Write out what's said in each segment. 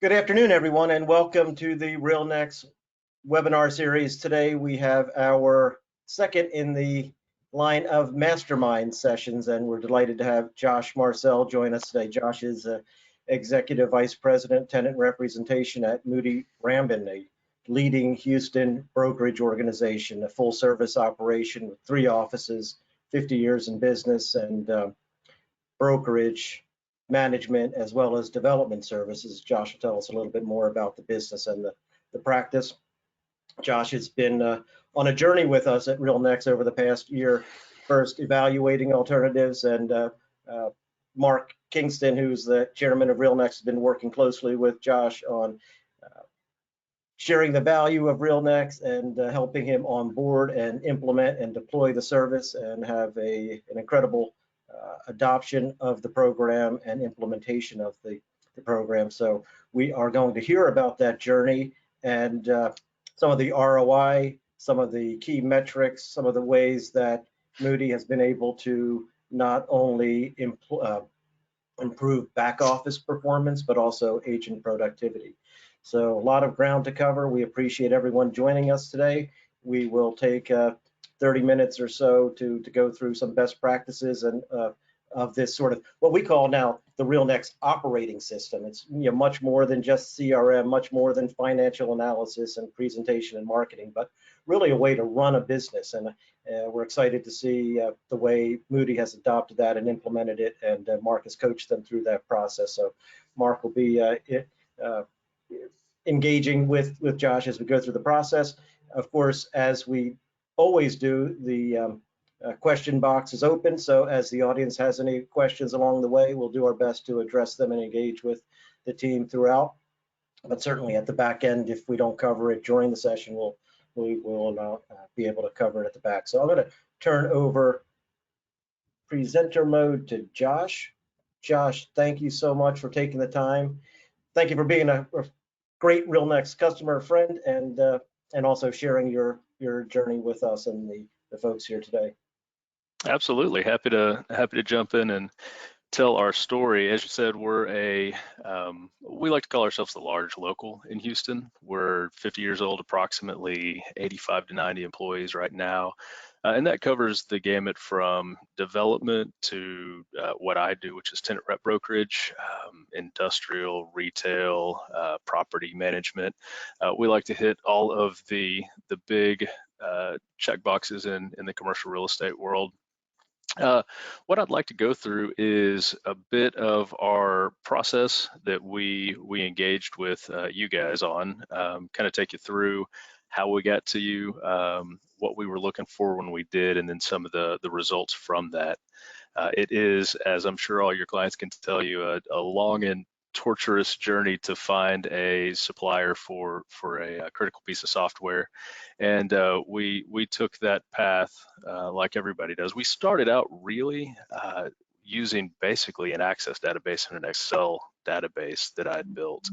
Good afternoon, everyone, and welcome to the RealNex webinar series. Today we have our second in the line of Mastermind sessions, and we're delighted to have Josh Marcell join us today. Josh is Executive Vice President, Tenant Representation at Moody Rambin, a leading Houston brokerage organization, a full-service operation with 3 offices, 50 years in business, and brokerage, management, as well as development services. Josh will tell us a little bit more about the business and the practice. Josh has been on a journey with us at RealNex over the past year, first evaluating alternatives, and Mark Kingston, who's the chairman of RealNex, has been working closely with Josh on sharing the value of RealNex and helping him on board and implement and deploy the service and have an incredible adoption of the program and implementation of the program. So we are going to hear about that journey and some of the ROI, some of the key metrics, some of the ways that Moody has been able to not only improve back office performance, but also agent productivity. So a lot of ground to cover. We appreciate everyone joining us today. We will take 30 minutes or so to go through some best practices and of this sort of what we call now the RealNex operating system. It's much more than just CRM, much more than financial analysis and presentation and marketing, but really a way to run a business. And we're excited to see the way Moody has adopted that and implemented it, and Mark has coached them through that process. So Mark will be engaging with Josh as we go through the process. Of course, as we always do, the question box is open, so as the audience has any questions along the way, we'll do our best to address them and engage with the team throughout. But certainly at the back end, if we don't cover it during the session, we will be able to cover it at the back. So I'm going to turn over presenter mode to Josh. Josh, thank you so much for taking the time. Thank you for being a great RealNex customer friend and also sharing your journey with us and the folks here today. Absolutely, happy to jump in and tell our story. As you said, we're we like to call ourselves the large local in Houston. We're 50 years old, approximately 85 to 90 employees right now, and that covers the gamut from development to what I do, which is tenant rep brokerage, industrial, retail, property management. We like to hit all of the big check boxes in the commercial real estate world. What I'd like to go through is a bit of our process that we engaged with you guys on, kind of take you through how we got to you, what we were looking for when we did, and then some of the results from that. It is, as I'm sure all your clients can tell you, a long and torturous journey to find a supplier for a critical piece of software, and we took that path like everybody does. We started out really using basically an Access database and an Excel database that I'd built,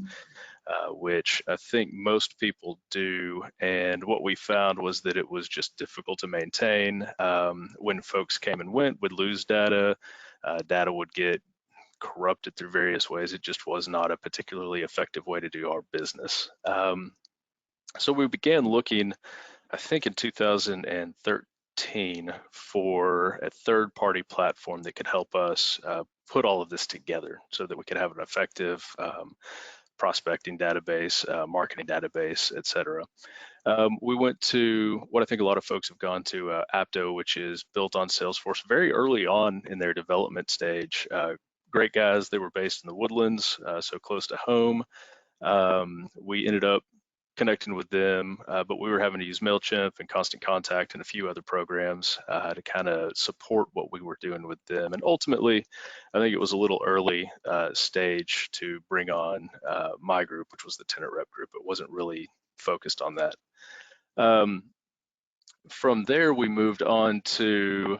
which I think most people do, and what we found was that it was just difficult to maintain. When folks came and went, would lose data, data would get corrupted through various ways. It just was not a particularly effective way to do our business. So we began looking, I think in 2013, for a third-party platform that could help us put all of this together so that we could have an effective prospecting database, marketing database, etc. We went to what I think a lot of folks have gone to, Apto, which is built on Salesforce very early on in their development stage. Great guys. They were based in the Woodlands, so close to home. We ended up connecting with them, but we were having to use MailChimp and Constant Contact and a few other programs to kind of support what we were doing with them. And ultimately, I think it was a little early stage to bring on my group, which was the tenant rep group. It wasn't really focused on that. From there, we moved on to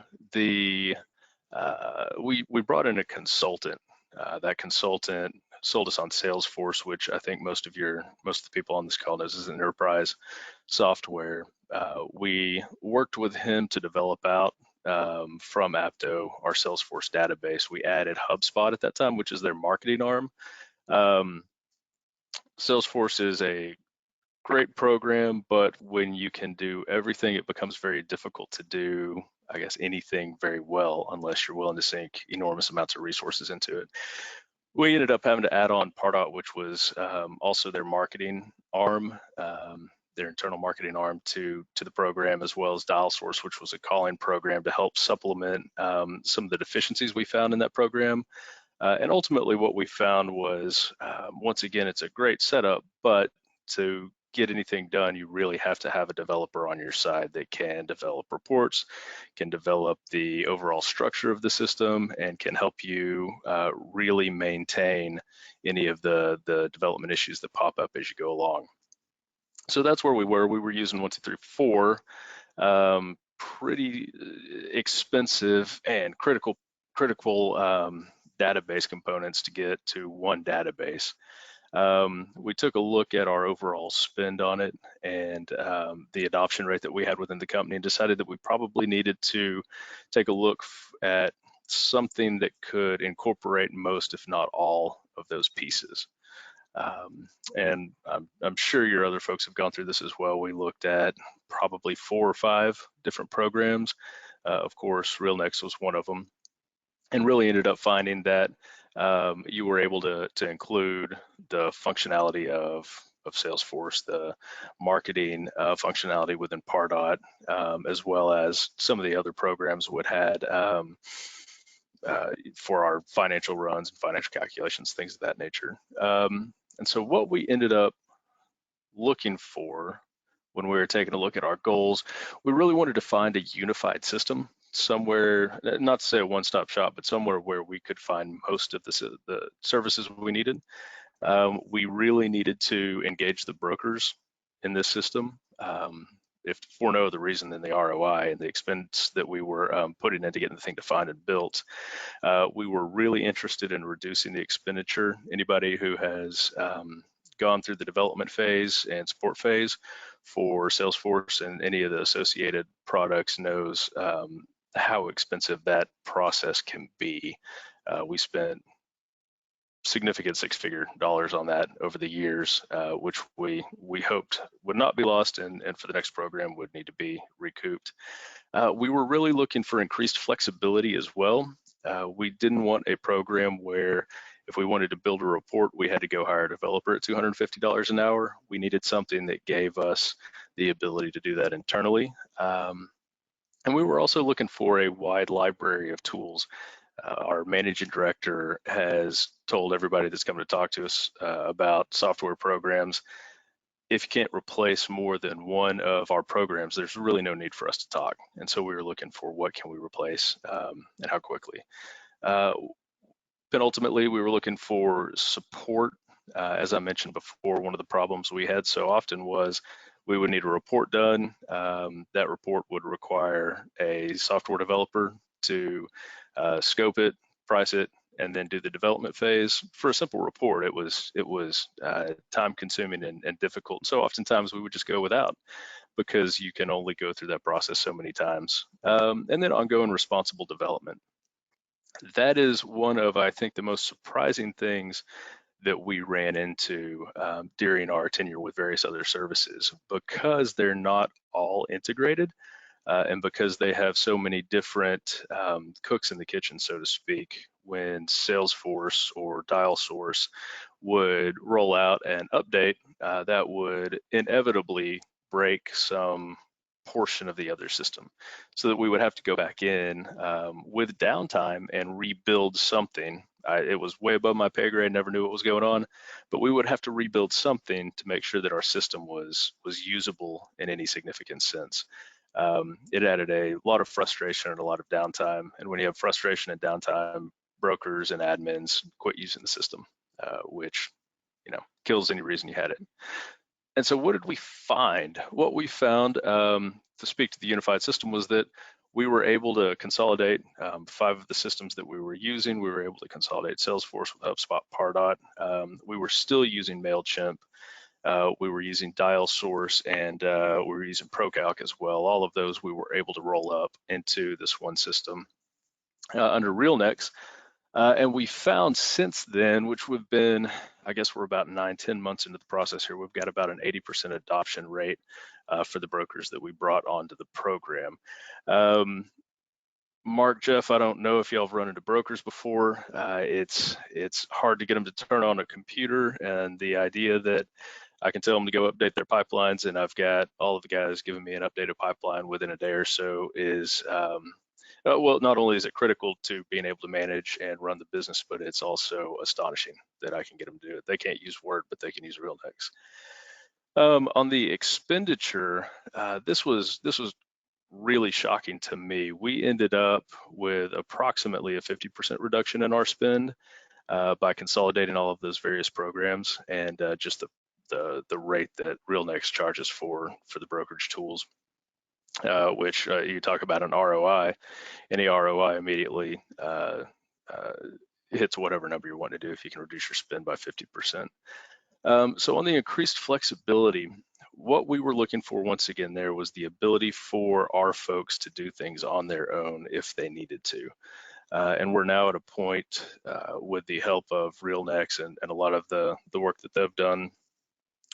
we brought in a consultant. That consultant sold us on Salesforce, which I think most of the people on this call knows is an enterprise software. We worked with him to develop out from Apto our Salesforce database. We added HubSpot at that time, which is their marketing arm. Salesforce is a great program, but when you can do everything, it becomes very difficult to do, I guess, anything very well unless you're willing to sink enormous amounts of resources into it. We ended up having to add on Pardot, which was also their marketing arm, their internal marketing arm to the program, as well as DialSource, which was a calling program to help supplement some of the deficiencies we found in that program. And ultimately what we found was, once again, it's a great setup, but to get anything done, you really have to have a developer on your side that can develop reports, can develop the overall structure of the system, and can help you really maintain any of the development issues that pop up as you go along. So that's where we were. We were using 1, 2, 3, 4, pretty expensive and critical database components to get to one database. We took a look at our overall spend on it and the adoption rate that we had within the company, and decided that we probably needed to take a look at something that could incorporate most, if not all, of those pieces. And I'm sure your other folks have gone through this as well. We looked at probably 4 or 5 different programs. Of course, RealNex was one of them, and really ended up finding that you were able to include the functionality of Salesforce, the marketing functionality within Pardot, as well as some of the other programs would had for our financial runs and financial calculations, things of that nature. And so what we ended up looking for when we were taking a look at our goals, we really wanted to find a unified system somewhere, not to say a one-stop shop, but somewhere where we could find most of the services we needed. We really needed to engage the brokers in this system, if for no other reason than the ROI and the expense that we were putting into getting the thing defined and built. We were really interested in reducing the expenditure. Anybody who has gone through the development phase and support phase for Salesforce and any of the associated products knows how expensive that process can be. We spent significant 6-figure dollars on that over the years, which we hoped would not be lost, and for the next program would need to be recouped. We were really looking for increased flexibility as well. We didn't want a program where if we wanted to build a report, we had to go hire a developer at $250 an hour. We needed something that gave us the ability to do that internally. And we were also looking for a wide library of tools. Our managing director has told everybody that's come to talk to us about software programs, if you can't replace more than one of our programs, there's really no need for us to talk. And so we were looking for what can we replace and how quickly. Then ultimately, we were looking for support. As I mentioned before, one of the problems we had so often was we would need a report done. That report would require a software developer to scope it, price it, and then do the development phase. For a simple report, it was time consuming and difficult. So oftentimes we would just go without, because you can only go through that process so many times. And then ongoing responsible development. That is one of, I think, the most surprising things that we ran into during our tenure with various other services, because they're not all integrated. And because they have so many different cooks in the kitchen, so to speak, when Salesforce or DialSource would roll out an update, that would inevitably break some portion of the other system, so that we would have to go back in with downtime and rebuild something. It was way above my pay grade, never knew what was going on, but we would have to rebuild something to make sure that our system was usable in any significant sense. It added a lot of frustration and a lot of downtime. And when you have frustration and downtime, brokers and admins quit using the system, which kills any reason you had it. And so what did we find? What we found, to speak to the unified system, was that we were able to consolidate 5 of the systems that we were using. We were able to consolidate Salesforce with HubSpot, Pardot. We were still using MailChimp. We were using DialSource, and we were using ProCalc as well. All of those we were able to roll up into this one system. Under RealNex, And we found since then, which we've been, I guess we're about 9-10 months into the process here, we've got about an 80% adoption rate for the brokers that we brought onto the program. Mark, Jeff, I don't know if y'all have run into brokers before. It's hard to get them to turn on a computer, and the idea that I can tell them to go update their pipelines, and I've got all of the guys giving me an updated pipeline within a day or so is, well, not only is it critical to being able to manage and run the business, but it's also astonishing that I can get them to do it. They can't use Word, but they can use RealNex. On the expenditure, this was really shocking to me. We ended up with approximately a 50% reduction in our spend by consolidating all of those various programs and just the rate that RealNex charges for the brokerage tools, which you talk about an ROI. Any ROI immediately hits whatever number you want to do if you can reduce your spend by 50%. So on the increased flexibility, what we were looking for once again there was the ability for our folks to do things on their own if they needed to. And we're now at a point with the help of RealNex and a lot of the work that they've done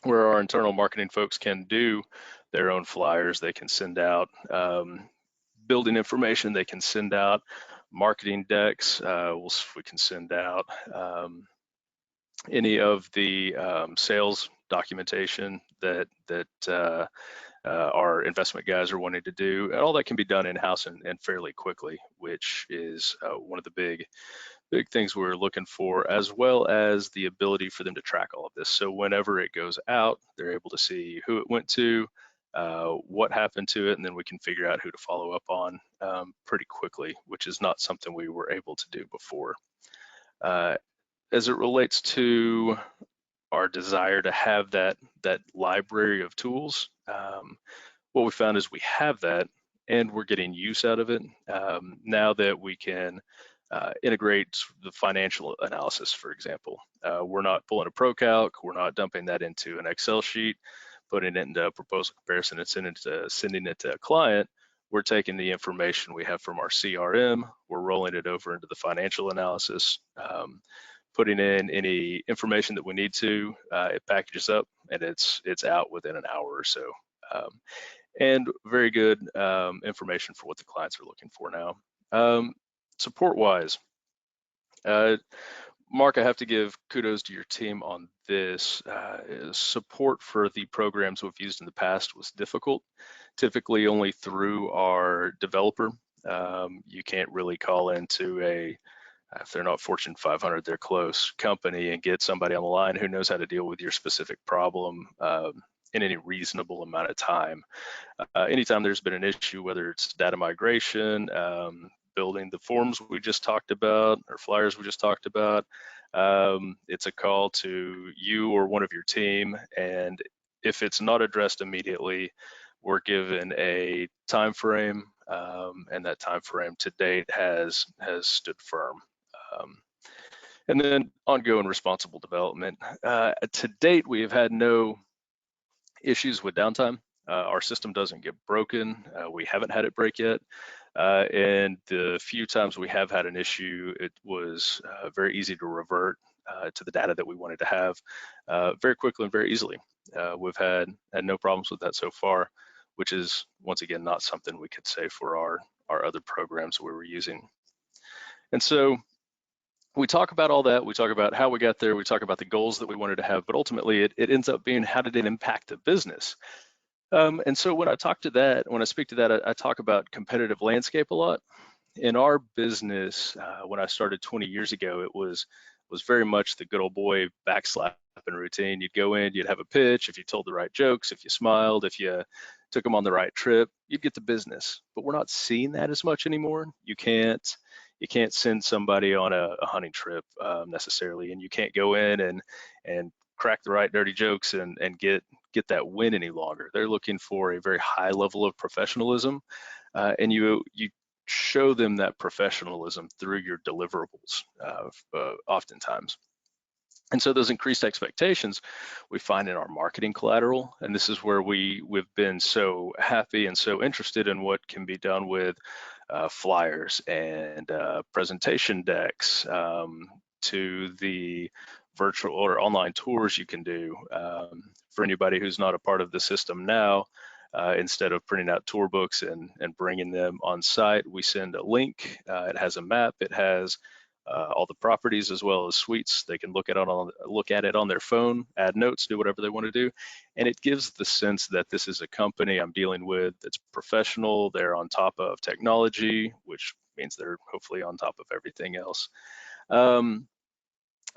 where our internal marketing folks can do their own flyers. They can send out building information. They can send out marketing decks. We can send out any of the sales documentation that our investment guys are wanting to do, and all that can be done in-house and fairly quickly, which is one of the big things we're looking for, as well as the ability for them to track all of this. So whenever it goes out, they're able to see who it went to, what happened to it, and then we can figure out who to follow up on pretty quickly, which is not something we were able to do before. As it relates to our desire to have that library of tools, what we found is we have that and we're getting use out of it. Now that we can integrate the financial analysis, for example, we're not pulling a ProCalc, we're not dumping that into an Excel sheet, putting it into a proposal comparison and sending it to a client. We're taking the information we have from our CRM, we're rolling it over into the financial analysis, putting in any information that we need to, it packages up and it's out within an hour or so. And very good information for what the clients are looking for now. Support-wise, Mark, I have to give kudos to your team on this. Support for the programs we've used in the past was difficult, typically only through our developer. You can't really call into if they're not Fortune 500, they're close company and get somebody on the line who knows how to deal with your specific problem in any reasonable amount of time. Anytime there's been an issue, whether it's data migration, building the forms we just talked about, or flyers we just talked about, it's a call to you or one of your team. And if it's not addressed immediately, we're given a time frame, and that time frame to date has stood firm. And then ongoing responsible development. To date, we have had no issues with downtime. Our system doesn't get broken. We haven't had it break yet. And the few times we have had an issue, it was very easy to revert to the data that we wanted to have very quickly and very easily. We've had no problems with that so far, which is, once again, not something we could say for our other programs we were using. And so we talk about all that, we talk about how we got there, we talk about the goals that we wanted to have, but ultimately it ends up being, how did it impact the business? And so when I speak to that, I talk about competitive landscape a lot. In our business, when I started 20 years ago, it was very much the good old boy backslapping routine. You'd go in, you'd have a pitch. If you told the right jokes, if you smiled, if you took them on the right trip, you'd get the business. But we're not seeing that as much anymore. You can't send somebody on a hunting trip necessarily, and you can't go in and crack the right dirty jokes and get that win any longer. They're looking for a very high level of professionalism, and you show them that professionalism through your deliverables oftentimes. And so those increased expectations we find in our marketing collateral, and this is where we've been so happy and so interested in what can be done with flyers and presentation decks, to the virtual or online tours you can do. For anybody who's not a part of the system now, instead of printing out tour books and bringing them on site, we send a link. It has a map. It has all the properties as well as suites. They can look at it on their phone, add notes, do whatever they want to do, and it gives the sense that this is a company I'm dealing with that's professional. They're on top of technology, which means they're hopefully on top of everything else.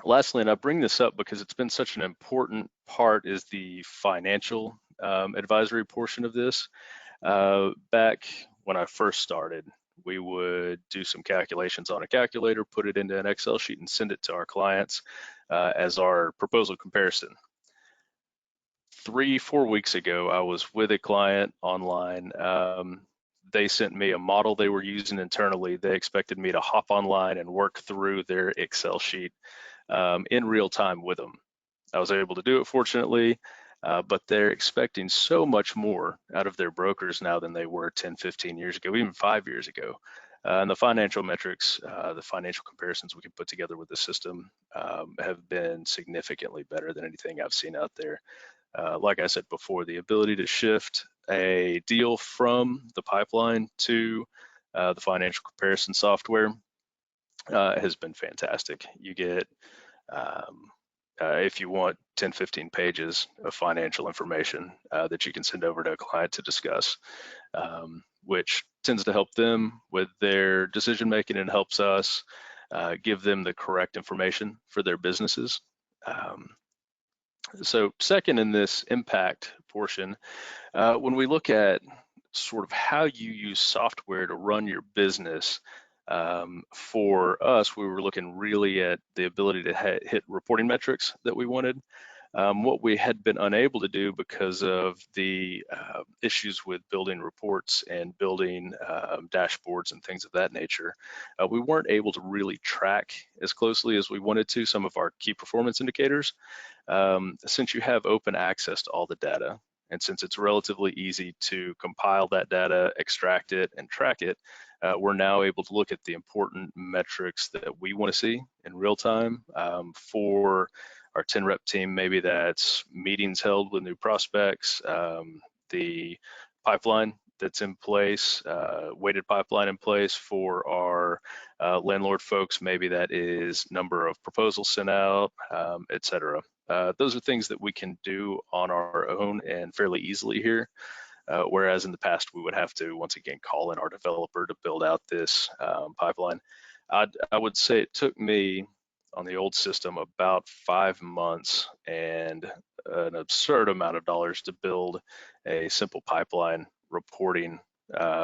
Lastly, and I bring this up because it's been such an important part, is the financial advisory portion of this. Back when I first started, we would do some calculations on a calculator, put it into an Excel sheet, and send it to our clients as our proposal comparison. 3-4 weeks ago, I was with a client online. They sent me a model they were using internally. They expected me to hop online and work through their Excel sheet in real time with them. I was able to do it, fortunately, but they're expecting so much more out of their brokers now than they were 10, 15 years ago, even 5 years ago. And the financial metrics, the financial comparisons we can put together with the system have been significantly better than anything I've seen out there. Like I said before, the ability to shift a deal from the pipeline to the financial comparison software has been fantastic. You get, if you want 10, 15 pages of financial information that you can send over to a client to discuss, which tends to help them with their decision making and helps us give them the correct information for their businesses. So second in this impact portion, when we look at sort of how you use software to run your business, for us, we were looking really at the ability to hit reporting metrics that we wanted. What we had been unable to do because of the issues with building reports and building dashboards and things of that nature, we weren't able to really track as closely as we wanted to some of our key performance indicators. Since you have open access to all the data, and since it's relatively easy to compile that data, extract it, and track it, we're now able to look at the important metrics that we want to see in real time. For our 10 rep team, maybe that's meetings held with new prospects, the pipeline that's in place, weighted pipeline in place. For our landlord folks, maybe that is number of proposals sent out, et cetera. Those are things that we can do on our own and fairly easily here. Whereas in the past, we would have to, once again, call in our developer to build out this pipeline. I would say it took me, on the old system, about 5 months and an absurd amount of dollars to build a simple pipeline reporting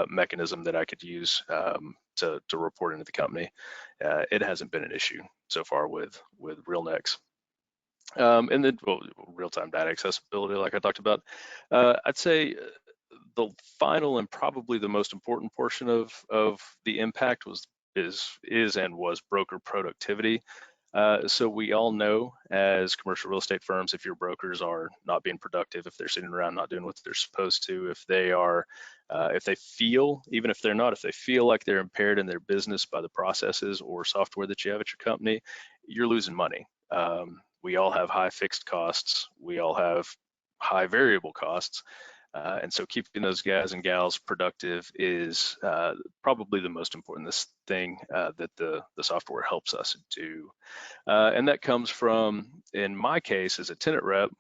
mechanism that I could use to report into the company. It hasn't been an issue so far with RealNex. And then real-time data accessibility, like I talked about. I'd say the final and probably the most important portion of the impact is and was broker productivity. So we all know as commercial real estate firms, if your brokers are not being productive, if they're sitting around not doing what they're supposed to, if they are, if they feel, even if they're not, if they feel like they're impaired in their business by the processes or software that you have at your company, you're losing money. We all have high fixed costs. We all have high variable costs. And so keeping those guys and gals productive is probably the most important thing that the software helps us do. And that comes from, in my case, as a tenant rep,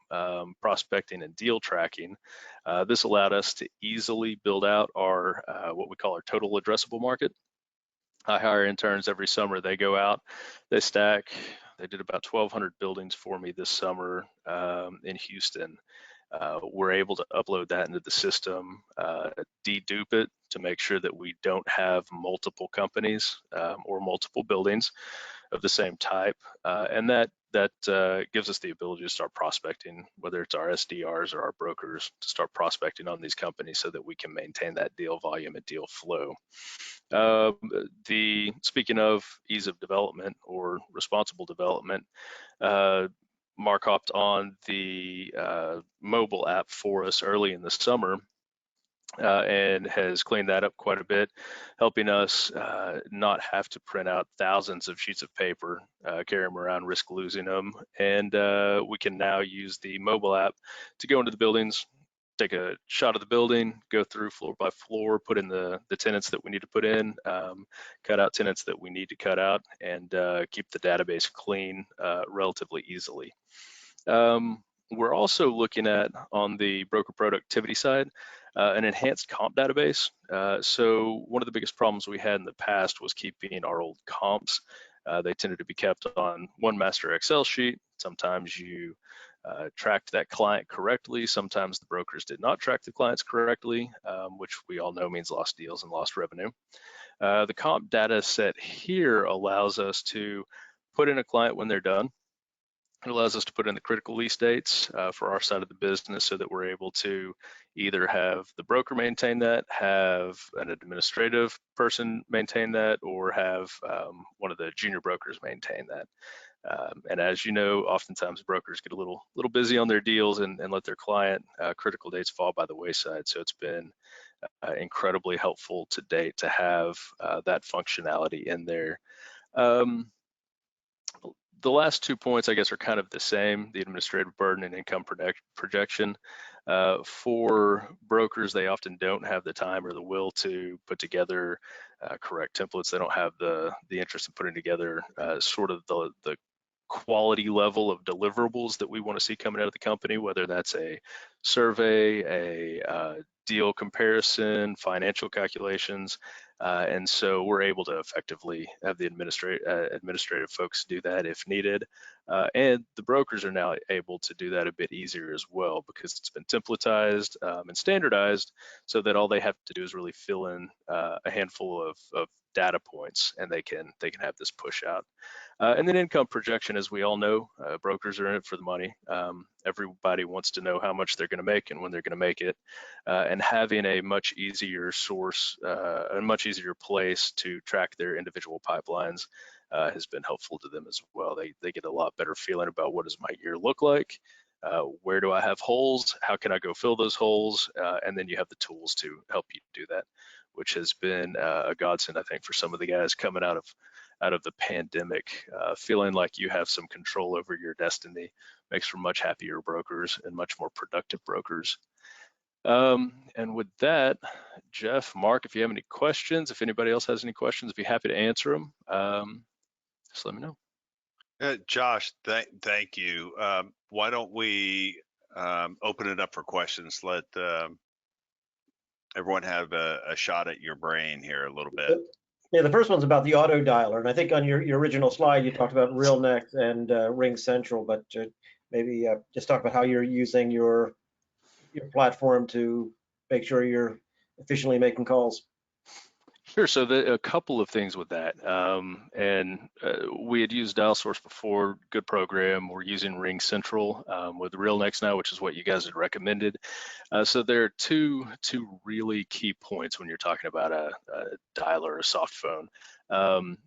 prospecting and deal tracking. This allowed us to easily build out our what we call our total addressable market. I hire interns every summer. They go out, they stack. They did about 1,200 buildings for me this summer in Houston. We're able to upload that into the system, dedupe it to make sure that we don't have multiple companies or multiple buildings of the same type, and that gives us the ability to start prospecting, whether it's our SDRs or our brokers, to start prospecting on these companies so that we can maintain that deal volume and deal flow. Speaking of ease of development or responsible development, Mark hopped on the mobile app for us early in the summer, and has cleaned that up quite a bit, helping us not have to print out thousands of sheets of paper, carry them around, risk losing them. And we can now use the mobile app to go into the buildings, take a shot of the building, go through floor by floor, put in the tenants that we need to put in, cut out tenants that we need to cut out, and keep the database clean relatively easily. We're also looking at, on the broker productivity side, an enhanced comp database. So one of the biggest problems we had in the past was keeping our old comps. They tended to be kept on one master Excel sheet. Sometimes you tracked that client correctly. Sometimes the brokers did not track the clients correctly, which we all know means lost deals and lost revenue. The comp data set here allows us to put in a client when they're done. It allows us to put in the critical lease dates for our side of the business, so that we're able to either have the broker maintain that, have an administrative person maintain that, or have one of the junior brokers maintain that. And as you know, oftentimes brokers get a little busy on their deals and let their client critical dates fall by the wayside. So it's been incredibly helpful to date to have that functionality in there. The last 2 points, I guess, are kind of the same: the administrative burden and income projection. For brokers, they often don't have the time or the will to put together correct templates. They don't have the interest in putting together sort of the quality level of deliverables that we want to see coming out of the company, whether that's a survey, a deal comparison, financial calculations. And so we're able to effectively have the administrative folks do that if needed. And the brokers are now able to do that a bit easier as well, because it's been templatized and standardized, so that all they have to do is really fill in a handful of data points, and they can have this push out. And then income projection, as we all know, brokers are in it for the money. Everybody wants to know how much they're going to make and when they're going to make it. And having a much easier source, a much easier place to track their individual pipelines has been helpful to them as well. They get a lot better feeling about, what does my year look like? Where do I have holes? How can I go fill those holes? And then you have the tools to help you do that, which has been a godsend, I think, for some of the guys coming out of the pandemic. Feeling like you have some control over your destiny makes for much happier brokers and much more productive brokers. And with that, Jeff, Mark, if you have any questions, if anybody else has any questions, I'd be happy to answer them. Just let me know. Josh, thank you. Why don't we open it up for questions? Let everyone have a shot at your brain here a little bit. Yeah, the first one's about the auto dialer, and I think on your original slide you talked about RealNex and Ring Central, but maybe just talk about how you're using your platform to make sure you're efficiently making calls. Sure. So a couple of things with that, and we had used DialSource before, good program. We're using Ring Central with RealNex now, which is what you guys had recommended. So there are two really key points when you're talking about a dialer or a soft phone.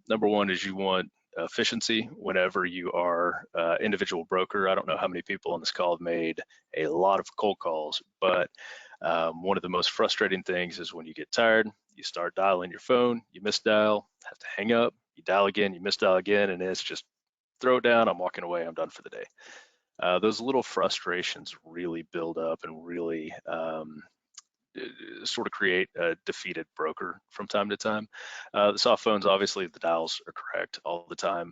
Number one is you want efficiency whenever you are individual broker. I don't know how many people on this call have made a lot of cold calls, but one of the most frustrating things is when you get tired, you start dialing your phone, you misdial, have to hang up, you dial again, you misdial again, and it's just throw it down, I'm walking away, I'm done for the day. Those little frustrations really build up and really sort of create a defeated broker from time to time. The soft phones, obviously, the dials are correct all the time.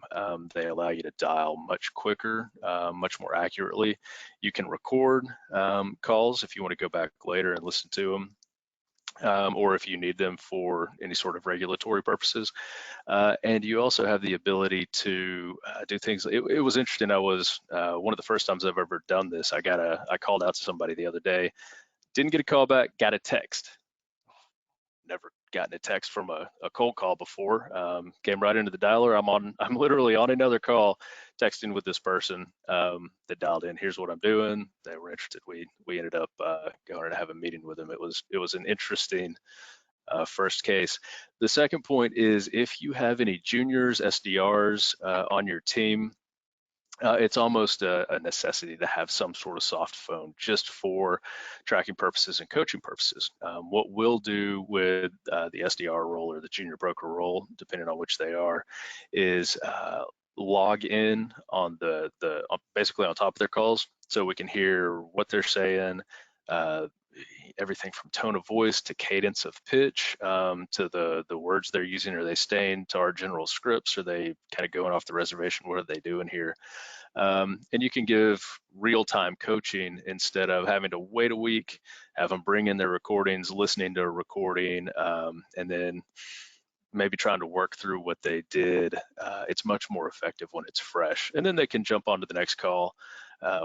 They allow you to dial much quicker, much more accurately. You can record calls if you want to go back later and listen to them. Or if you need them for any sort of regulatory purposes. And you also have the ability to do things. It was interesting. I was one of the first times I've ever done this. I called out to somebody the other day, didn't get a call back, got a text. Never gotten a text from a cold call before. Came right into the dialer. I'm literally on another call, texting with this person that dialed in. Here's what I'm doing. They were interested. We ended up going to have a meeting with them. It was an interesting first case. The second point is, if you have any juniors, SDRs on your team, It's almost a necessity to have some sort of soft phone just for tracking purposes and coaching purposes. What we'll do with the SDR role or the junior broker role, depending on which they are, is log in on basically on top of their calls, so we can hear what they're saying, everything from tone of voice to cadence of pitch, to the words they're using. Are they staying to our general scripts? Are they kind of going off the reservation? What are they doing here? And you can give real-time coaching instead of having to wait a week, have them bring in their recordings, listening to a recording, and then maybe trying to work through what they did. It's much more effective when it's fresh, and then they can jump onto the next call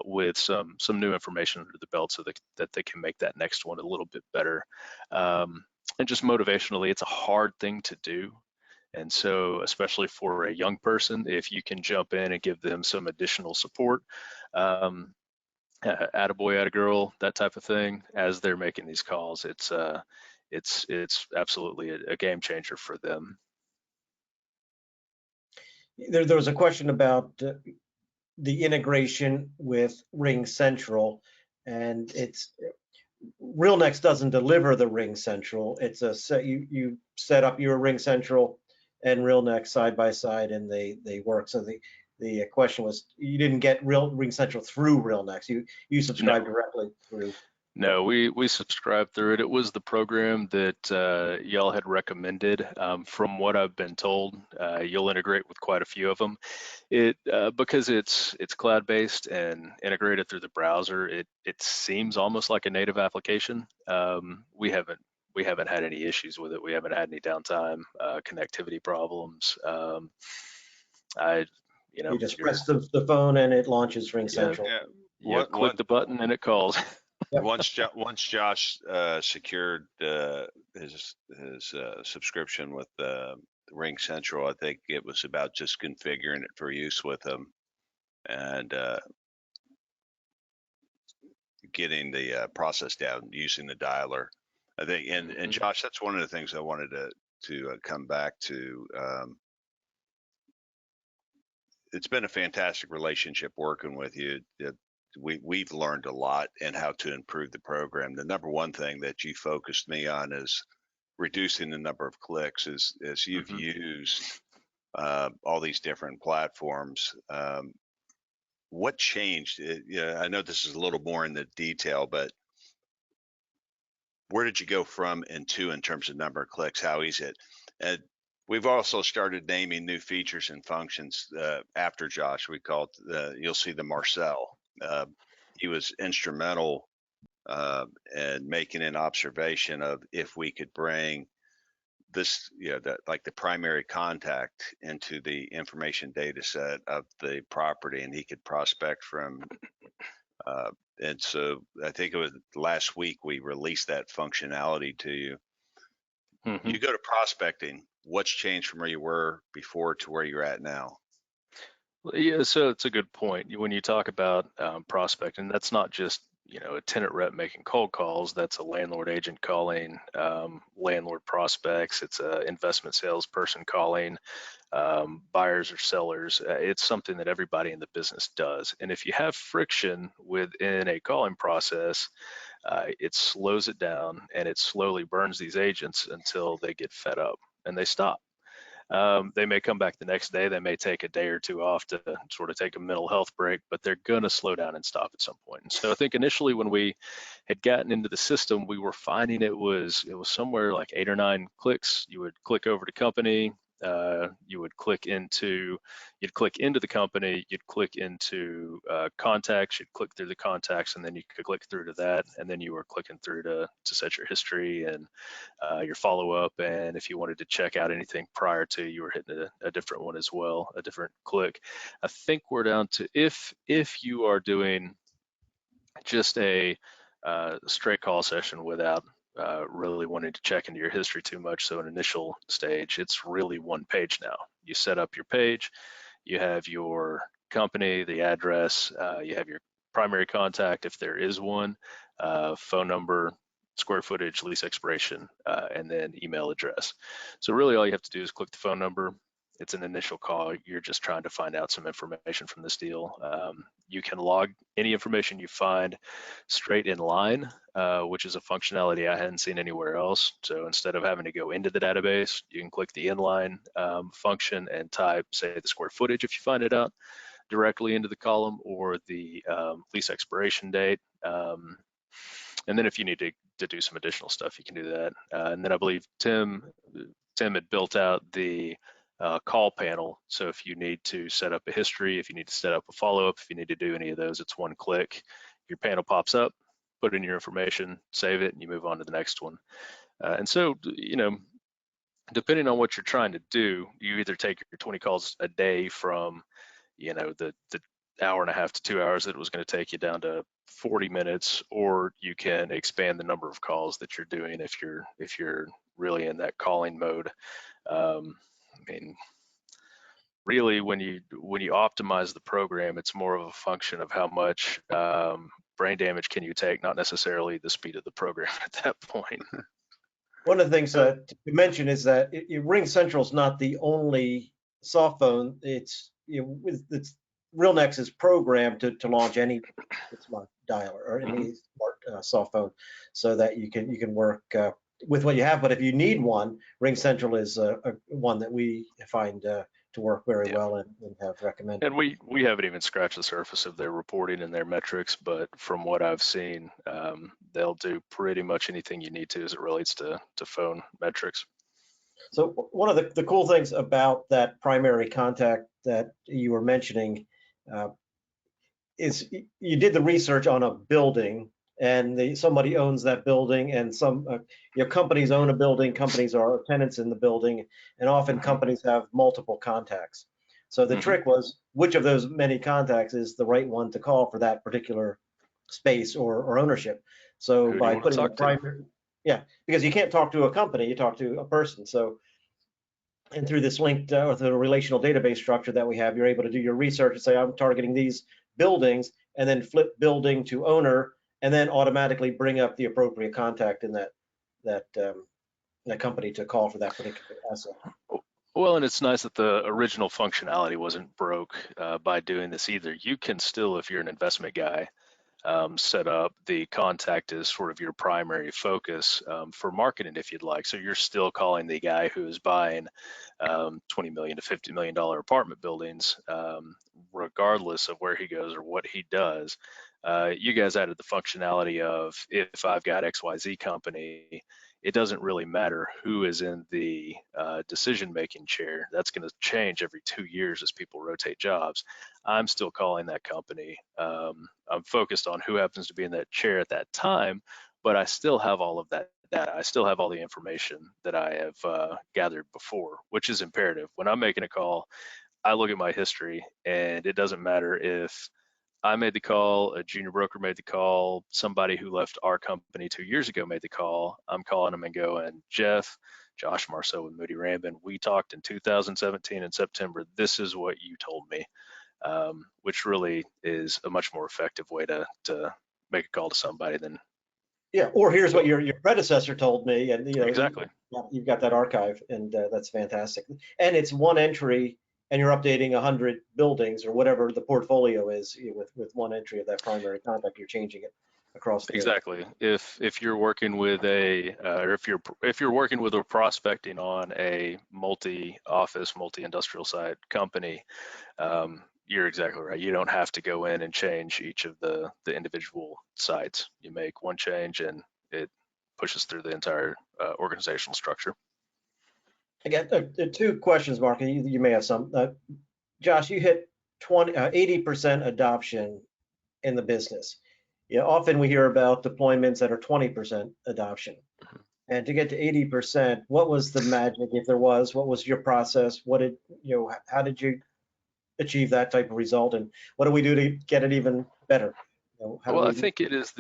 with some new information under the belt, so that they can make that next one a little bit better. And just motivationally, it's a hard thing to do. And so, especially for a young person, if you can jump in and give them some additional support, attaboy, attagirl, that type of thing, as they're making these calls, it's absolutely a game changer for them. There was a question about the integration with Ring Central, and RealNex doesn't deliver the Ring Central. It's you set up your Ring Central and RealNex side by side, and they work. So the question was, you didn't get Ring Central through RealNex. You subscribed directly through. No, we subscribed through it. It was the program that y'all had recommended. From what I've been told, you'll integrate with quite a few of them. Because it's cloud-based and integrated through the browser, it seems almost like a native application. We haven't had any issues with it. We haven't had any downtime, connectivity problems. You just press the phone and it launches Ring Central. Yeah. Click the button and it calls. Once Josh secured his subscription with Ring Central, I think it was about just configuring it for use with him and getting the process down using the dialer. I think, and Josh, that's one of the things I wanted to come back to. It's been a fantastic relationship working with you. We've learned a lot in how to improve the program. The number one thing that you focused me on is reducing the number of clicks. As you've used all these different platforms, what changed? I know this is a little more in the detail, but where did you go from and to in terms of number of clicks? How easy it? And we've also started naming new features and functions after Josh. We call it, you'll see the Marcell. He was instrumental in making an observation of if we could bring this, like the primary contact into the information data set of the property, and he could prospect from. And so I think it was last week we released that functionality to you. You go to prospecting. What's changed from where you were before to where you're at now? Yeah, so it's a good point. When you talk about prospecting, that's not just a tenant rep making cold calls. That's a landlord agent calling landlord prospects. It's an investment salesperson calling buyers or sellers. It's something that everybody in the business does. And if you have friction within a calling process, it slows it down and it slowly burns these agents until they get fed up and they stop. They may come back the next day. They may take a day or two off to sort of take a mental health break, but they're going to slow down and stop at some point. And so I think initially when we had gotten into the system, we were finding it was somewhere like 8 or 9 clicks. You would click over to company. You would click into the company, you'd click into contacts, you'd click through the contacts, and then you could click through to that, and then you were clicking through to set your history and your follow-up, and if you wanted to check out anything prior to, you were hitting a different one as well, a different click. I think we're down to if you are doing just a straight call session without really wanting to check into your history too much. So an initial stage, it's really one page now. You set up your page, you have your company, the address, you have your primary contact if there is one, phone number, square footage, lease expiration, and then email address. So really all you have to do is click the phone number. it's an initial call. You're just trying to find out some information from this deal. You can log any information you find straight in line, which is a functionality I hadn't seen anywhere else. So instead of having to go into the database, you can click the inline function and type, say, the square footage if you find it out directly into the column, or the lease expiration date. And then if you need to do some additional stuff, you can do that. And then I believe Tim had built out the call panel. So if you need to set up a history, if you need to set up a follow-up, if you need to do any of those, it's one click. Your panel pops up, put in your information, save it, and you move on to the next one. And so, depending on what you're trying to do, you either take your 20 calls a day from, the hour and a half to 2 hours that it was going to take you down to 40 minutes, or you can expand the number of calls that you're doing if you're really in that calling mode. I mean, really, when you optimize the program, it's more of a function of how much brain damage can you take, not necessarily the speed of the program at that point. One of the things to mention is that Ring Central is not the only soft phone. It's RealNex is programmed to launch any smart dialer or any smart soft phone, so that you can work with what you have. But if you need one, Ring Central is one that we find to work very well and have recommended. And we haven't even scratched the surface of their reporting and their metrics, but from what I've seen, they'll do pretty much anything you need to as it relates to phone metrics. So one of the cool things about that primary contact that you were mentioning is you did the research on a building, and somebody owns that building, and some companies own a building, companies are tenants in the building, and often companies have multiple contacts. So the trick was, which of those many contacts is the right one to call for that particular space or ownership. So by putting the primary, because you can't talk to a company, you talk to a person. So, and through this linked or the relational database structure that we have, you're able to do your research and say, I'm targeting these buildings, and then flip building to owner, and then automatically bring up the appropriate contact in that company to call for that particular asset. Well, and it's nice that the original functionality wasn't broke by doing this either. You can still, if you're an investment guy, set up the contact as sort of your primary focus for marketing if you'd like. So you're still calling the guy who is buying $20 million to $50 million apartment buildings, regardless of where he goes or what he does. You guys added the functionality of, if I've got XYZ company, it doesn't really matter who is in the decision-making chair. That's going to change every 2 years as people rotate jobs. I'm still calling that company. I'm focused on who happens to be in that chair at that time, but I still have all of that data. I still have all the information that I have gathered before, which is imperative. When I'm making a call, I look at my history, and it doesn't matter if I made the call, a junior broker made the call, somebody who left our company 2 years ago made the call. I'm calling them and going, Jeff, Josh, Marcell with Moody Rambin, we talked in 2017 in September. This is what you told me, which really is a much more effective way to make a call to somebody than. Yeah, or here's what your predecessor told me, and exactly. You've got that archive, and that's fantastic. And it's one entry, and you're updating 100 buildings or whatever the portfolio is with one entry of that primary contact. You're changing it across. Exactly. If you're working with or if you're working with or prospecting on a multi-office, multi-industrial site company, you're exactly right. You don't have to go in and change each of the individual sites. You make one change, and it pushes through the entire organizational structure. I got two questions, Mark, and you may have some. Josh, you hit 80% adoption in the business. Often we hear about deployments that are 20% adoption. And to get to 80%, what was the magic, if there was? What was your process? How did you achieve that type of result? And what do we do to get it even better? I think it is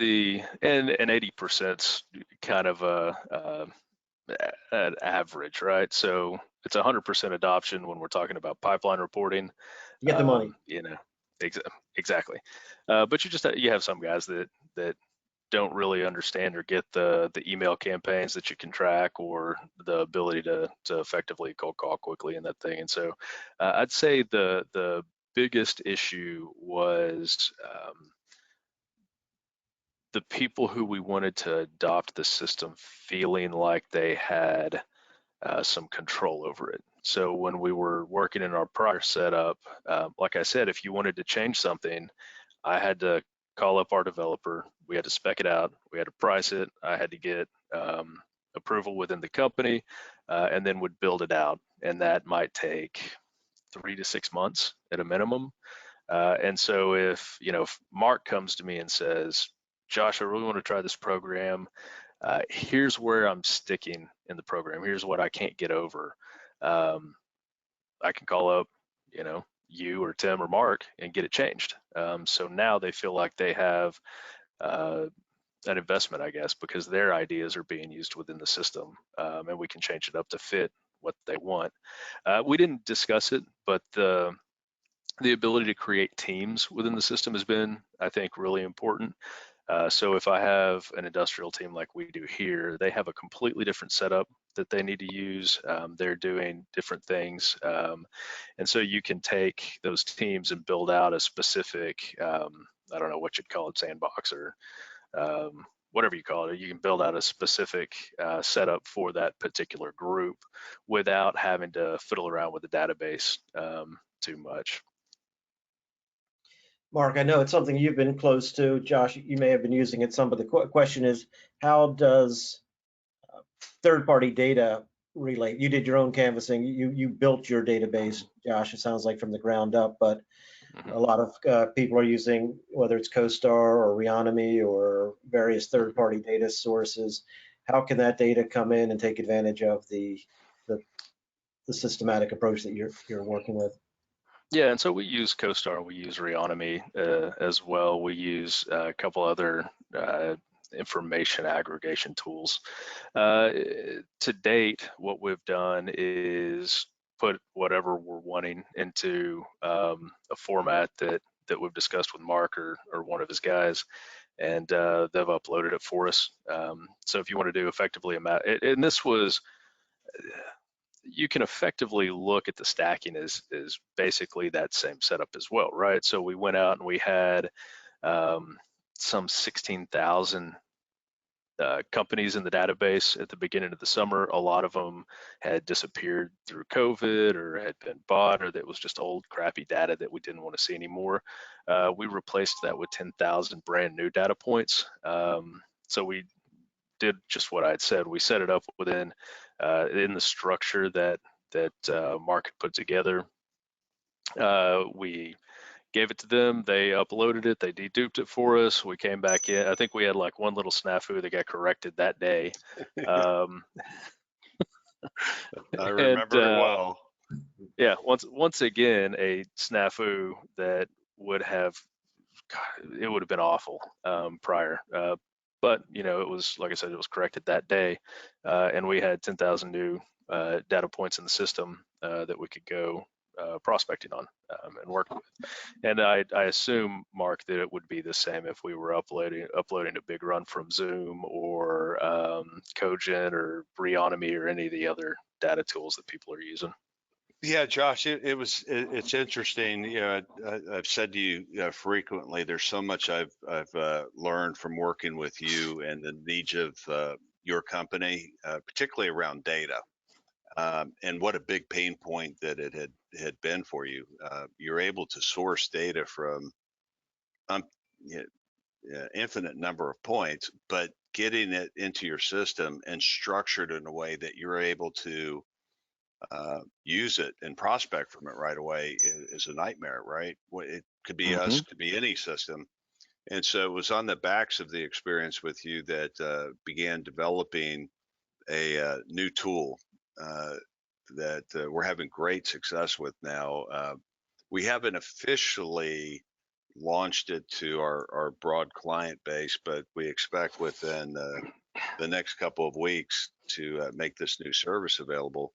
and 80%'s kind of an average, right? So it's 100% adoption when we're talking about pipeline reporting. You get the money. Exactly. But you have some guys that don't really understand or get the email campaigns that you can track, or the ability to effectively cold call quickly in that thing. And so I'd say the biggest issue was the people who we wanted to adopt the system feeling like they had some control over it. So when we were working in our prior setup, like I said, if you wanted to change something, I had to call up our developer. We had to spec it out. We had to price it. I had to get approval within the company, and then would build it out. And that might take 3 to 6 months at a minimum. And so if Mark comes to me and says, Josh, I really want to try this program. Here's where I'm sticking in the program. Here's what I can't get over. I can call up, you or Tim or Mark and get it changed. So now they feel like they have an investment, I guess, because their ideas are being used within the system, and we can change it up to fit what they want. We didn't discuss it, but the ability to create teams within the system has been, I think, really important. So if I have an industrial team like we do here, they have a completely different setup that they need to use. They're doing different things. And so you can take those teams and build out a specific, I don't know what you'd call it, sandbox or whatever you call it. You can build out a specific setup for that particular group without having to fiddle around with the database too much. Mark, I know it's something you've been close to. Josh, you may have been using it some, but the question is, how does third-party data relate? You did your own canvassing. You built your database, Josh, it sounds like from the ground up, but a lot of people are using, whether it's CoStar or Reonomy or various third-party data sources. How can that data come in and take advantage of the systematic approach that you're working with? Yeah, and so we use CoStar, we use Reonomy as well. We use a couple other information aggregation tools. To date, what we've done is put whatever we're wanting into a format that we've discussed with Mark or one of his guys, and they've uploaded it for us. So if you want to do effectively and this was, you can effectively look at the stacking as basically that same setup as well, right? So we went out and we had some 16,000 companies in the database at the beginning of the summer. A lot of them had disappeared through COVID or had been bought, or that was just old crappy data that we didn't want to see anymore. We replaced that with 10,000 brand new data points. So we did just what I'd said. We set it up within in the structure that Mark had put together. We gave it to them. They uploaded it. They deduped it for us. We came back in. I think we had like one little snafu that got corrected that day. I remember it well. Yeah, once again, a snafu that would have been awful prior. But it was, like I said, it was corrected that day, and we had 10,000 new data points in the system that we could go prospecting on and work with. And I assume, Mark, that it would be the same if we were uploading a big run from Zoom or Cogent or Reonomy or any of the other data tools that people are using. Yeah, Josh, it's interesting. I've said to you frequently, there's so much I've learned from working with you and the needs of your company, particularly around data, and what a big pain point that it had been for you. You're able to source data from infinite number of points, but getting it into your system and structured in a way that you're able to use it and prospect from it right away is a nightmare, right? It could be us, could be any system. And so it was on the backs of the experience with you that began developing a new tool that we're having great success with now. We haven't officially launched it to our broad client base, but we expect within the next couple of weeks to make this new service available.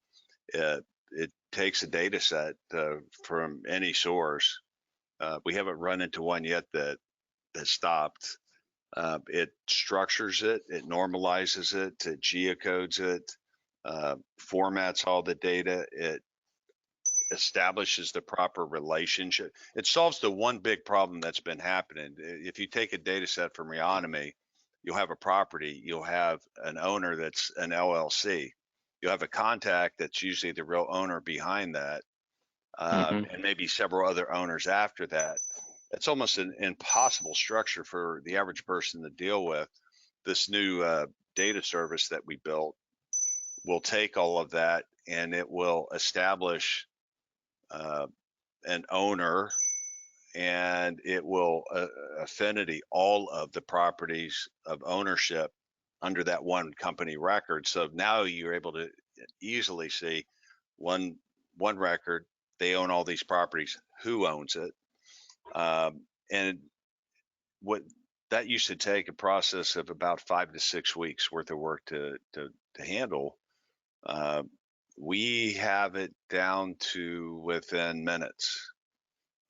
It takes a data set from any source. We haven't run into one yet that stopped. It structures it, it normalizes it, it geocodes it, formats all the data, it establishes the proper relationship. It solves the one big problem that's been happening. If you take a data set from Reonomy, you'll have a property, you'll have an owner that's an LLC, you'll have a contact that's usually the real owner behind that, and maybe several other owners after that. It's almost an impossible structure for the average person to deal with. This new data service that we built will take all of that and it will establish an owner, and it will affinity all of the properties of ownership under that one company record. So now you're able to easily see one record, they own all these properties, who owns it. And what that used to take a process of about 5 to 6 weeks worth of work to handle. We have it down to within minutes.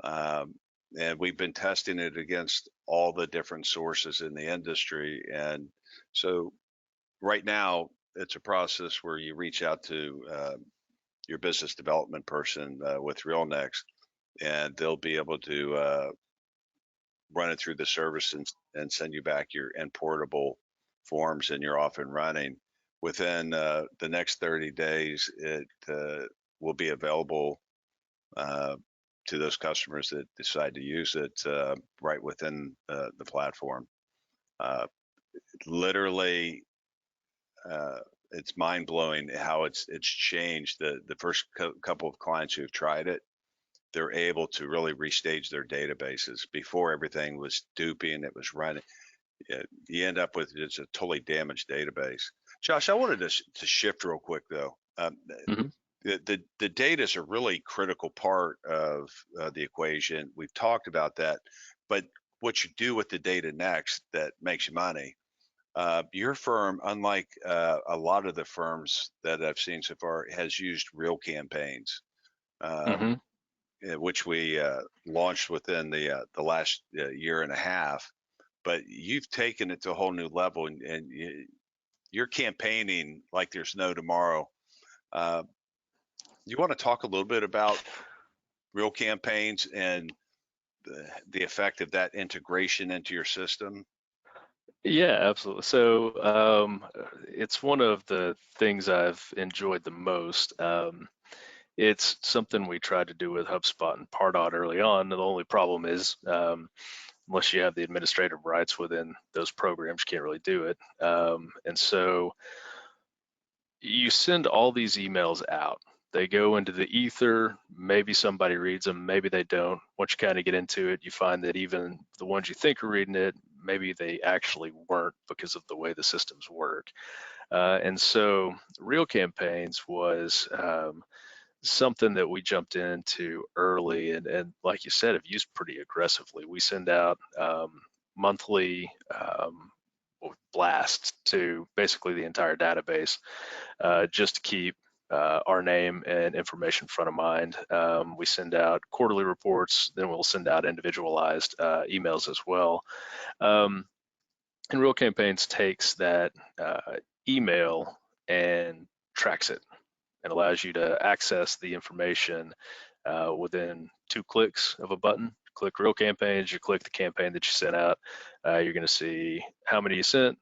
And we've been testing it against all the different sources in the industry. And so right now it's a process where you reach out to your business development person with RealNex, and they'll be able to run it through the service and send you back your importable forms, and you're off and running. Within the next 30 days, it will be available to those customers that decide to use it right within the platform. Literally, it's mind-blowing how it's changed. The first couple of clients who've tried it, they're able to really restage their databases. Before, everything was duping, it was running. You end up with just a totally damaged database. Josh, I wanted to shift real quick though. The data is a really critical part of the equation. We've talked about that, but what you do with the data next that makes you money. Your firm, unlike a lot of the firms that I've seen so far, has used real campaigns, which we launched within the last year and a half. But you've taken it to a whole new level, and you're campaigning like there's no tomorrow. You want to talk a little bit about real campaigns and the effect of that integration into your system? Yeah, absolutely. So it's one of the things I've enjoyed the most. It's something we tried to do with HubSpot and Pardot early on. The only problem is, unless you have the administrative rights within those programs, you can't really do it. And so you send all these emails out. They go into the ether. Maybe somebody reads them, maybe they don't. Once you kind of get into it, you find that even the ones you think are reading it, maybe they actually weren't because of the way the systems work. And so Real Campaigns was something that we jumped into early, and like you said, have used pretty aggressively. We send out monthly blasts to basically the entire database just to keep our name and information front of mind. We send out quarterly reports, then we'll send out individualized emails as well. And Real Campaigns takes that email and tracks it and allows you to access the information within 2 clicks of a button. Click Real Campaigns, you click the campaign that you sent out. You're going to see how many you sent,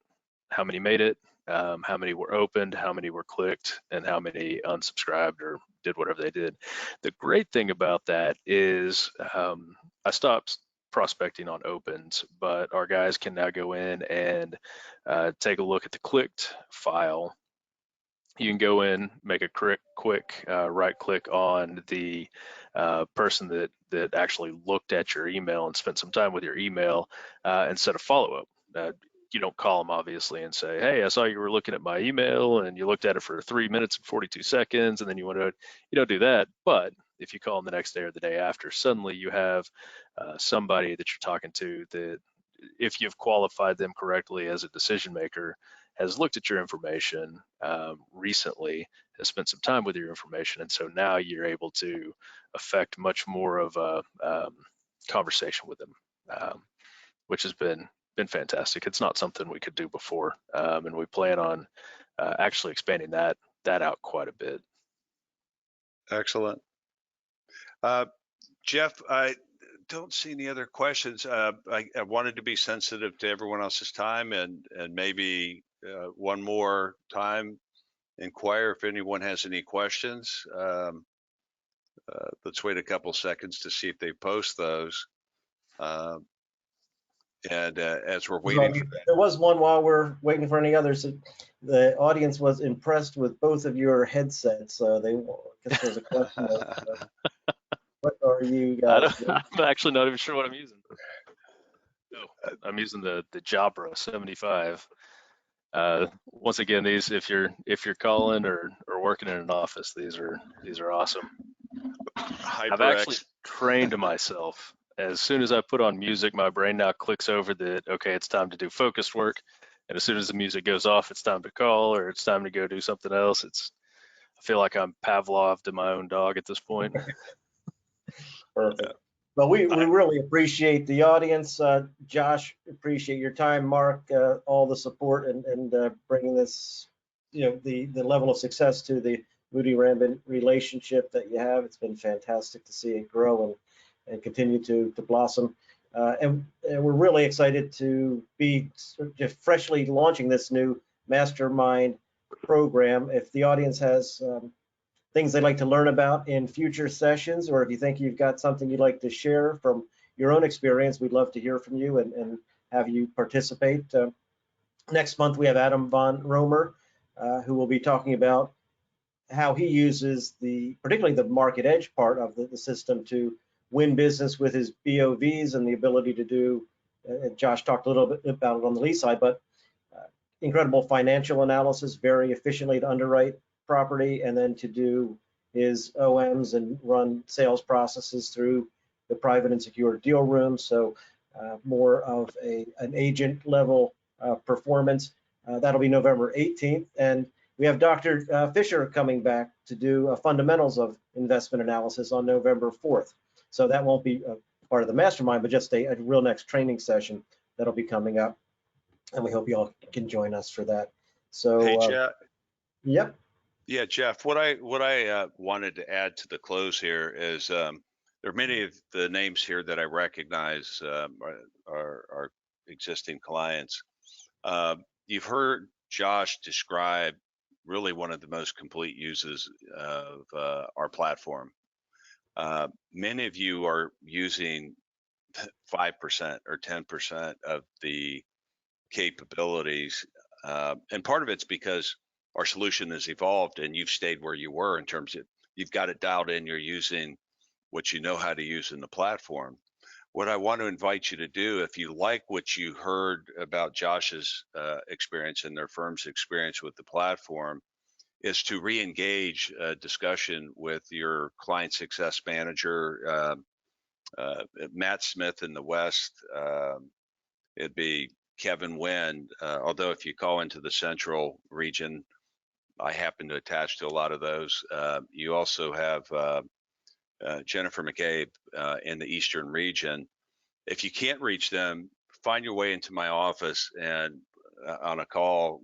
how many made it, how many were opened, how many were clicked, and how many unsubscribed or did whatever they did. The great thing about that is I stopped prospecting on opens, but our guys can now go in and take a look at the clicked file. You can go in, make a quick right click on the person that actually looked at your email and spent some time with your email and set a follow-up. You don't call them obviously and say, hey, I saw you were looking at my email and you looked at it for 3 minutes and 42 seconds and then you don't do that. But if you call them the next day or the day after, suddenly you have somebody that you're talking to that, if you've qualified them correctly as a decision maker, has looked at your information recently, has spent some time with your information, and so now you're able to affect much more of a conversation with them, which has been been fantastic. It's not something we could do before, and we plan on actually expanding that out quite a bit. Jeff, I don't see any other questions. I wanted to be sensitive to everyone else's time, and maybe one more time inquire if anyone has any questions. Let's wait a couple seconds to see if they post those. And as we're waiting for that, there was one while we're waiting for any others. The audience was impressed with both of your headsets. So they, I guess there's a question of what are you guys doing? I'm actually not even sure what I'm using. Oh, I'm using the Jabra 75. Once again, these, if you're calling or working in an office, these are awesome. I've actually trained myself. As soon as I put on music, my brain now clicks over that, okay, it's time to do focused work. And as soon as the music goes off, it's time to call or it's time to go do something else. I feel like I'm Pavlov to my own dog at this point. Perfect. Well, we really appreciate the audience. Josh, appreciate your time. Mark, all the support and bringing this, the level of success to the Moody Rambin relationship that you have. It's been fantastic to see it grow and continue to blossom. And we're really excited to be just freshly launching this new Mastermind program. If the audience has things they'd like to learn about in future sessions, or if you think you've got something you'd like to share from your own experience, we'd love to hear from you and have you participate. Next month, we have Adam von Romer, who will be talking about how he uses particularly the market edge part of the system to win business with his BOVs and the ability to do, Josh talked a little bit about it on the lease side, but incredible financial analysis, very efficiently to underwrite property, and then to do his OMs and run sales processes through the private and secure deal room. So more of an agent level performance. That'll be November 18th. And we have Dr. Fisher coming back to do fundamentals of investment analysis on November 4th. So that won't be part of the mastermind, but just a RealNex training session that'll be coming up. And we hope you all can join us for that. So, hey, Jeff. Yep. Yeah, Jeff, what I wanted to add to the close here is there are many of the names here that I recognize are existing clients. You've heard Josh describe really one of the most complete uses of our platform. Many of you are using 5% or 10% of the capabilities, and part of it's because our solution has evolved and you've stayed where you were in terms of you've got it dialed in, you're using what you know how to use in the platform. What I want to invite you to do, if you like what you heard about Josh's experience and their firm's experience with the platform, is to re-engage a discussion with your client success manager, Matt Smith in the West. It'd be Kevin Wynn, although if you call into the central region, I happen to attach to a lot of those. You also have Jennifer McCabe in the Eastern region. If you can't reach them, find your way into my office and on a call,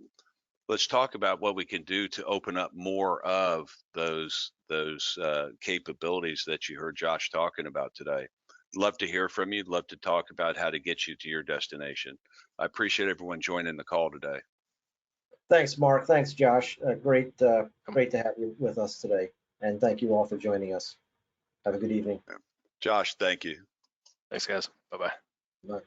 let's talk about what we can do to open up more of those capabilities that you heard Josh talking about today. Love to hear from you. Love to talk about how to get you to your destination. I appreciate everyone joining the call today. Thanks, Mark. Thanks, Josh. Great to have you with us today. And thank you all for joining us. Have a good evening. Josh, thank you. Thanks, guys. Bye-bye. Bye.